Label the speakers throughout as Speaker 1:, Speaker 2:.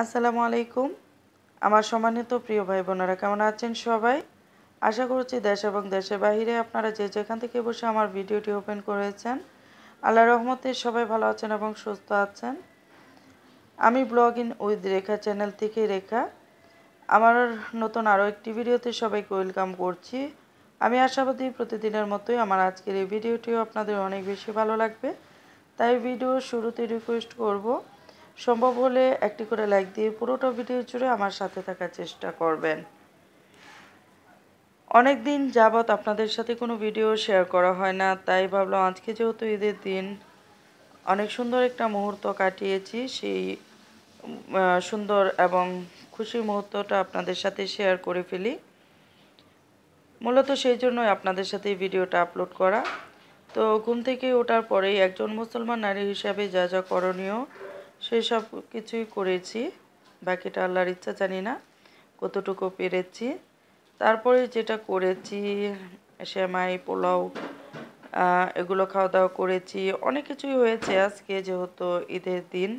Speaker 1: আসসালামু আলাইকুম। আমার সম্মানিত প্রিয় ভাই বোনেরা কেমন আছেন সবাই? আশা করছি দেশ এবং দেশের বাহিরে আপনারা যে যেখান থেকে বসে আমার ভিডিওটি ওপেন করেছেন, আল্লাহর রহমতে সবাই ভালো আছেন এবং সুস্থ আছেন। আমি blog in with Rekha channel থেকে রেখা। আমার নতুন আরও একটি ভিডিওতে সবাইকে ওয়েলকাম করছি। আমি আশাবাদী প্রতিদিনের মতোই আমার আজকের এই ভিডিওটিও আপনাদের অনেক বেশি ভালো লাগবে। তাই ভিডিওর শুরুতে রিকোয়েস্ট করব, সম্ভব হলে একটি করে লাইক দিয়ে পুরোটা ভিডিও জুড়ে আমার সাথে থাকার চেষ্টা করবেন। অনেক দিন যাবৎ আপনাদের সাথে কোনো ভিডিও শেয়ার করা হয় না, তাই ভাবলাম আজকে যেহেতু ঈদের দিন অনেক সুন্দর একটা মুহূর্ত কাটিয়েছি, সেই সুন্দর এবং খুশির মুহূর্তটা আপনাদের সাথে শেয়ার করে ফেলি। মূলত সেই জন্যই আপনাদের সাথে এই ভিডিওটা আপলোড করা। তো ঘুম থেকে ওঠার পরেই একজন মুসলমান নারী হিসাবে যা যা করণীয় সেই সব কিছুই করেছি। বাকিটা আল্লাহর ইচ্ছা, জানি না কতটুকু পেরেছি। তারপরে যেটা করেছি, সেমাই, পোলাও, এগুলো খাওয়া দাওয়া করেছি। অনেক কিছুই হয়েছে আজকে যেহেতু ঈদের দিন।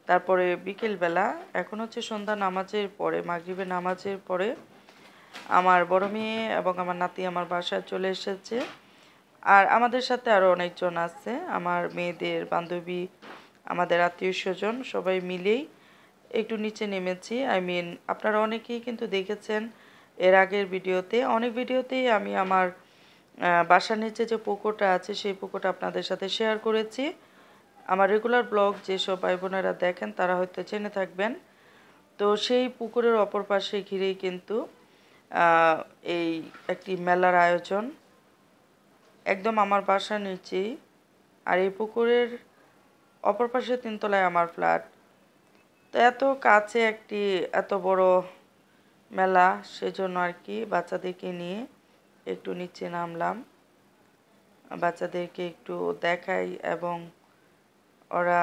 Speaker 1: তারপরে বিকেলবেলা, এখন হচ্ছে সন্ধ্যা নামাজের পরে, মাগরিবের নামাজের পরে আমার বড় মেয়ে এবং আমার নাতি আমার বাসায় চলে এসেছে। আর আমাদের সাথে আরও অনেকজন আছে, আমার মেয়েদের বান্ধবী, আমাদের আত্মীয় স্বজন, সবাই মিলেই একটু নিচে নেমেছি। আপনারা অনেকেই কিন্তু দেখেছেন এর আগের ভিডিওতে, অনেক ভিডিওতেই আমি আমার বাসার নিচে যে পুকুরটা আছে সেই পুকুরটা আপনাদের সাথে শেয়ার করেছি। আমার রেগুলার ব্লগ যেসব ভাই বোনেরা দেখেন তারা হয়তো জেনে থাকবেন। তো সেই পুকুরের অপর পাশে ঘিরেই কিন্তু এই একটি মেলার আয়োজন, একদম আমার বাসার নিচেই। আর এই পুকুরের অপর পাশে 3 তলায় আমার ফ্ল্যাট। তো এত কাছে একটি এত বড় মেলা, সেজন্য আর কি বাচ্চাদেরকে নিয়ে একটু নিচে নামলাম, বাচ্চাদেরকে একটু দেখাই। এবং ওরা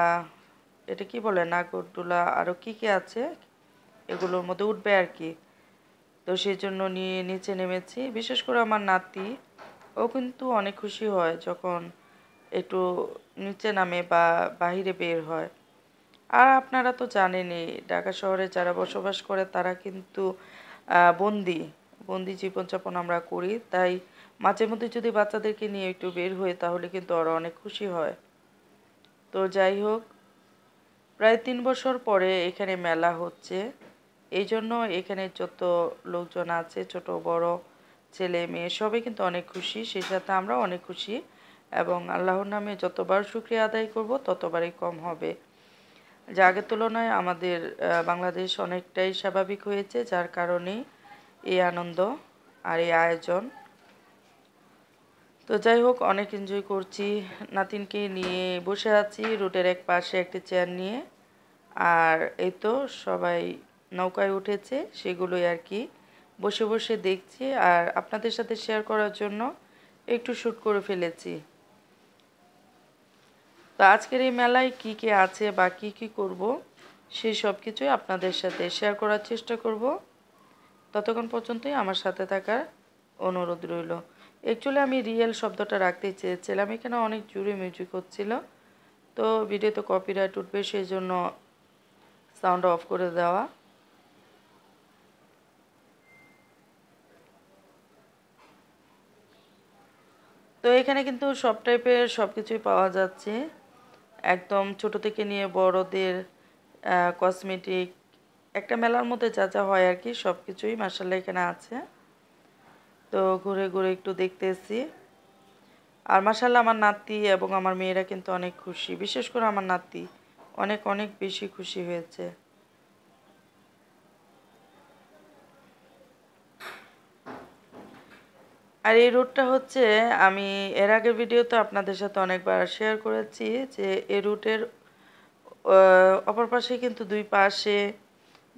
Speaker 1: এটা কি বলে, নাগরদোলা আরও কী কী আছে এগুলোর মধ্যে উঠবে আর কি। তো সেই জন্য নিয়ে নিচে নেমেছি। বিশেষ করে আমার নাতি, ও কিন্তু অনেক খুশি হয় যখন একটু নিচে নামে বা বাহিরে বের হয়। আর আপনারা তো জানেনই, ঢাকা শহরে যারা বসবাস করে তারা কিন্তু বন্দি বন্দি জীবনযাপন আমরা করি। তাই মাঝে মধ্যে যদি বাচ্চাদেরকে নিয়ে একটু বের হই তাহলে কিন্তু ওরা অনেক খুশি হয়। তো যাই হোক, প্রায় 3 বছর পরে এখানে মেলা হচ্ছে। এই জন্য এখানে যত লোকজন আছে, ছোট বড়, ছেলে মেয়ে, সবাই কিন্তু অনেক খুশি, সেই সাথে আমরা অনেক খুশি। এবং আল্লাহর নামে যতবার শুকরিয়া আদায় করব ততবারই কম হবে। যা আগের তুলনায় আমাদের বাংলাদেশ অনেকটাই স্বাভাবিক হয়েছে, যার কারণে এই আনন্দ আর এই আয়োজন। তো যাই হোক, অনেক এনজয় করছি। নাতিনকে নিয়ে বসে আছি রোডের এক পাশে একটি চেয়ার নিয়ে। আর এই তো সবাই নৌকায় উঠেছে, সেগুলোই আর কি বসে বসে দেখছি আর আপনাদের সাথে শেয়ার করার জন্য একটু শ্যুট করে ফেলেছি। তো আজকের এই মেলায় কি কি আছে বা কি কি করব সেই সব কিছুই আপনাদের সাথে শেয়ার করার চেষ্টা করব। ততক্ষণ পর্যন্তই আমার সাথে থাকার অনুরোধ রইল। অ্যাকচুয়ালি আমি রিয়েল শব্দটা রাখতে চেয়েছিলাম, এখানে অনেক জোরে মিউজিক হচ্ছিল, তো ভিডিওতে কপিরাইট উঠবে, সেই জন্য সাউন্ড অফ করে দেওয়া। তো এখানে কিন্তু সব টাইপের সব কিছুই পাওয়া যাচ্ছে, একদম ছোট থেকে নিয়ে বড়দের কসমেটিক, একটা মেলার মধ্যে যা যা হয় আর কি সব কিছুই মার্শাল্লাহ এখানে আছে। তো ঘুরে ঘুরে একটু দেখতেছি। আর মাশাআল্লাহ আমার নাতি এবং আমার মেয়েরা কিন্তু অনেক খুশি, বিশেষ করে আমার নাতি অনেক অনেক বেশি খুশি হয়েছে। আর এই রুটটা হচ্ছে, আমি এর আগের ভিডিওতে আপনাদের সাথে অনেকবার শেয়ার করেছি যে এই রুটের অপর পাশে কিন্তু দুই পাশে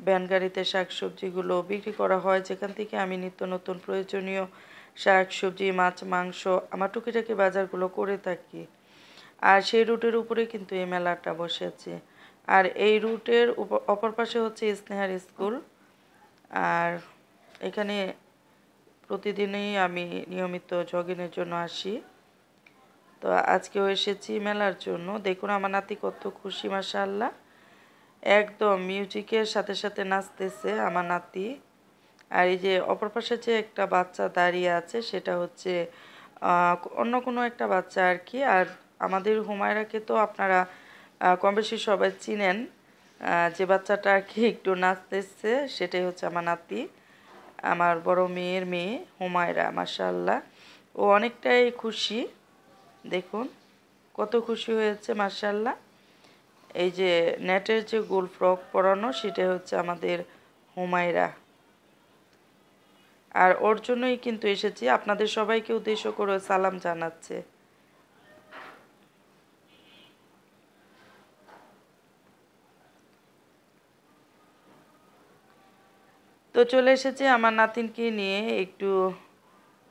Speaker 1: ভ্যান গাড়িতে শাকসবজিগুলো বিক্রি করা হয়, যেখান থেকে আমি নিত্য নতুন প্রয়োজনীয় শাকসবজি, মাছ, মাংস, আমার টুকিটাকি বাজারগুলো করে থাকি। আর সেই রুটের উপরে কিন্তু এই মেলাটা বসেছে। আর এই রুটের অপর পাশে হচ্ছে স্নেহার স্কুল। আর এখানে প্রতিদিনই আমি নিয়মিত জগিংয়ের জন্য আসি। তো আজকেও এসেছি মেলার জন্য। দেখুন আমার নাতি কত খুশি, মাশাআল্লাহ। একদম মিউজিকের সাথে সাথে নাচতেছে আমার নাতি। আর এই যে অপর পাশে যে একটা বাচ্চা দাঁড়িয়ে আছে সেটা হচ্ছে অন্য কোনো একটা বাচ্চা আর কি। আর আমাদের হুমায়রাকে তো আপনারা কম বেশি সবাই চিনেন। যে বাচ্চাটা আর কি একটু নাচতেছে সেটাই হচ্ছে আমার নাতি, আমার বড় মেয়ের মেয়ে হুমায়রা। মাশাআল্লাহ, ও অনেকটাই খুশি, দেখুন কত খুশি হয়েছে মাশাআল্লাহ। এই যে নেটের যে গোল ফ্রক পরানো সেটা হচ্ছে আমাদের হুমায়রা। আর ওর জন্যই কিন্তু এসেছি, আপনাদের সবাইকে উদ্দেশ্য করে সালাম জানাচ্ছে। তো চলে এসেছি আমার নাতিনকে নিয়ে একটু,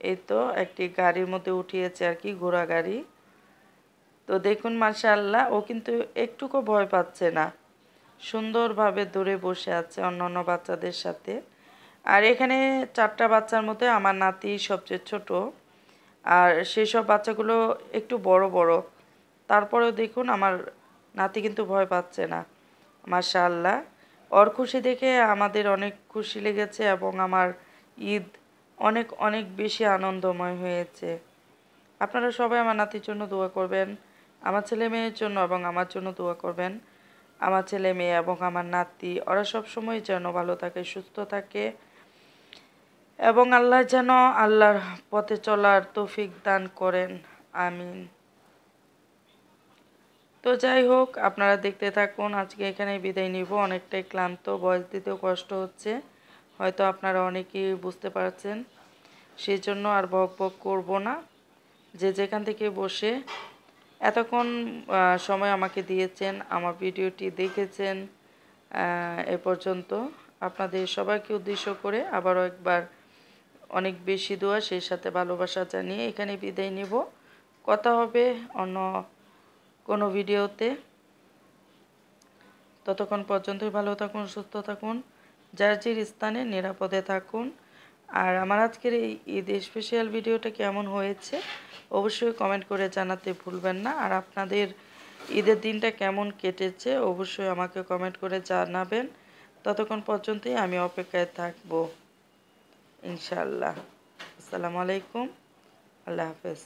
Speaker 1: এই তো একটি গাড়ির মধ্যে উঠিয়েছে আর কি, ঘোড়া গাড়ি। তো দেখুন মাশাআল্লাহ, ও কিন্তু একটুকু ভয় পাচ্ছে না, সুন্দরভাবে দূরে বসে আছে অন্যান্য বাচ্চাদের সাথে। আর এখানে 4টা বাচ্চার মধ্যে আমার নাতি সবচেয়ে ছোট। আর সেসব বাচ্চাগুলো একটু বড় বড়, তারপরেও দেখুন আমার নাতি কিন্তু ভয় পাচ্ছে না মাশাআল্লাহ। ওর খুশি দেখে আমাদের অনেক খুশি লেগেছে এবং আমার ঈদ অনেক অনেক বেশি আনন্দময় হয়েছে। আপনারা সবাই আমার নাতির জন্য দোয়া করবেন, আমার ছেলে মেয়ের জন্য এবং আমার জন্য দোয়া করবেন। আমার ছেলে মেয়ে এবং আমার নাতি ওরা সব সময় যেন ভালো থাকে, সুস্থ থাকে এবং আল্লাহ যেন আল্লাহর পথে চলার তৌফিক দান করেন, আমিন। তো যাই হোক, আপনারা দেখতে থাকুন। আজকে এখানেই বিদায় নিব, অনেকটাই ক্লান্ত, ভয়েস দিতেও কষ্ট হচ্ছে, হয়তো আপনারা অনেকেই বুঝতে পারছেন। সেই জন্য আর বক বক করব না। যে যেখান থেকে বসে এতক্ষণ সময় আমাকে দিয়েছেন, আমার ভিডিওটি দেখেছেন এ পর্যন্ত, আপনাদের সবাইকে উদ্দেশ্য করে আবারও একবার অনেক বেশি দোয়া সেই সাথে ভালোবাসা জানিয়ে এখানে বিদায় নিব। কথা হবে অন্য কোনো ভিডিওতে। ততক্ষণ পর্যন্তই ভালো থাকুন, সুস্থ থাকুন, যার যার স্থানে নিরাপদে থাকুন। আর আমার আজকের এই ঈদ স্পেশাল ভিডিওটা কেমন হয়েছে অবশ্যই কমেন্ট করে জানাতে ভুলবেন না। আর আপনাদের ঈদের দিনটা কেমন কেটেছে অবশ্যই আমাকে কমেন্ট করে জানাবেন। ততক্ষণ পর্যন্তই আমি অপেক্ষায় থাকবো ইনশাআল্লাহ। আসসালামু আলাইকুম, আল্লাহ হাফেজ।